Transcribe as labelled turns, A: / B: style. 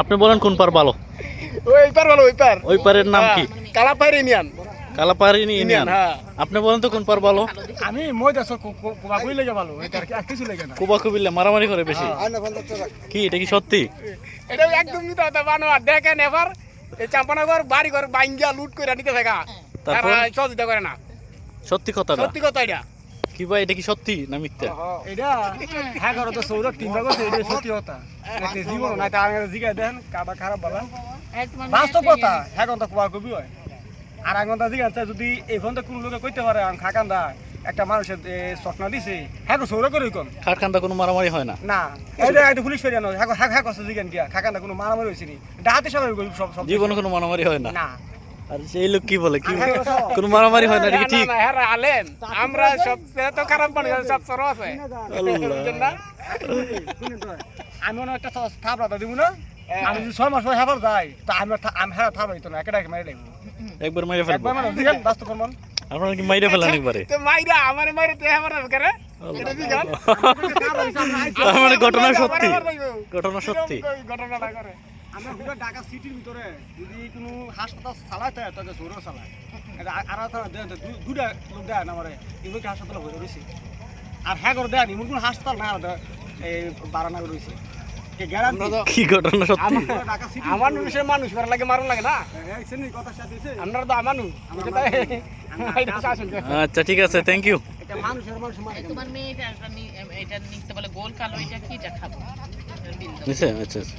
A: আপনি বলেন কোন পার ভালো?
B: ওই পার ভালো, ওই পার।
A: ওই পারের নাম কি?
B: কালাপাড় ইউনিয়ন।
A: কালাপাড় ইউনিয়ন।
B: হ্যাঁ।
A: আপনি বলেন তো কোন পার ভালো?
B: আমি মই দেশ কোবা কই লেগে ভালো, এটা আর কিছু লেগে না।
A: কুবা কুবিল্লা মারামারি করে বেশি। কি এটা কি সত্যি?
B: এটা একদম মিথ্যা কথা বানোয়ার। দেখেন এবার এই চাম্পানগর বাড়ি ঘর বাইঙ্গা লুট করে নিতে থাকা,
A: তারপর?
B: তারা সহযোগিতা করে না।
A: সত্যি কথাটা
B: সত্যি কথা এটা।
A: কি ভাই, এটা কি সত্যি না মিথ্যা?
B: এটা হ্যাঁ করো তো সৌর তিন ভাগ আছে, এটা সত্যি কথা। এতে জীবন নাই তার জিগা দেন কাবা খারাপ বলা বাস্তব কথা। হ্যাঁ কথা কোয়া কবি হয়। আর এক ঘন্টা জিগা যদি এই ফোনটা কোন লোকে কইতে পারে আমি খাকান্দা একটা মানুষের স্বপ্ন দিছে, হ্যাঁ সৌর করে কম
A: খারখান্দা কোনো মারামারি হয় না?
B: না। এটা একটা পুলিশ ফেরিয়ানো হ্যাঁ হ্যাঁ হ্যাঁ কথা জিগান গিয়া খাকান্দা কোনো মারামারি হয়েছে নি, ডাহাতে সবাই সব সব
A: জীবনে কোনো মারামারি হয় না?
B: না।
A: আর সেই লোক কি বলে, কি কোনো মারামারি হয় না, এটা কি ঠিক?
B: না, হ্যাঁ আলেন আমরা সবচেয়ে তো খারাপ মানুষ সব সর আছে। বুঝছেন না? আমি মনে একটা থাপড়া দিব না, আমি যদি 6 মাস পরে হেফার যাই তো আমি হ্যাঁ থাপড়াই তো না, একটা মেরে লাগবো
A: একবার মাইরে ফেলবো?
B: একবার মানে দিবেন বাস্তব প্রমাণ।
A: আপনারা কি মাইরে ফেলেন একবারে?
B: তো মাইরা আমারে মাইরে তে হেফার করে এটা দিগান।
A: তার মানে ঘটনা সত্যি? ঘটনা সত্যি?
B: ঘটনাটা করে আমরা পুরো ঢাকা সিটির ভিতরে যদি কোনো হাসপাতাল চালাতে হয় তাহলে সৌর চালায়। এটা আর দুটা লোক দেয় না আমারে ইমুকে হাসপাতাল হয়ে রয়েছে। আর হ্যাঁ করে দেয় ইমুন কোনো হাসপাতাল না এই বারানা রয়েছে।
A: কি ঘটনা সত্যি?
B: আমার মানুষের মানুষ মারা লাগে, মারণ লাগে না। আপনারা তো আমানু।
A: আচ্ছা ঠিক আছে, থ্যাংক ইউ।
B: মানুষের মানুষ মারে।
C: তোমার মেয়েটা এটা নিচে বলে গোল কালো, এটা কি, এটা খাবো
A: নিচে? আচ্ছা আচ্ছা।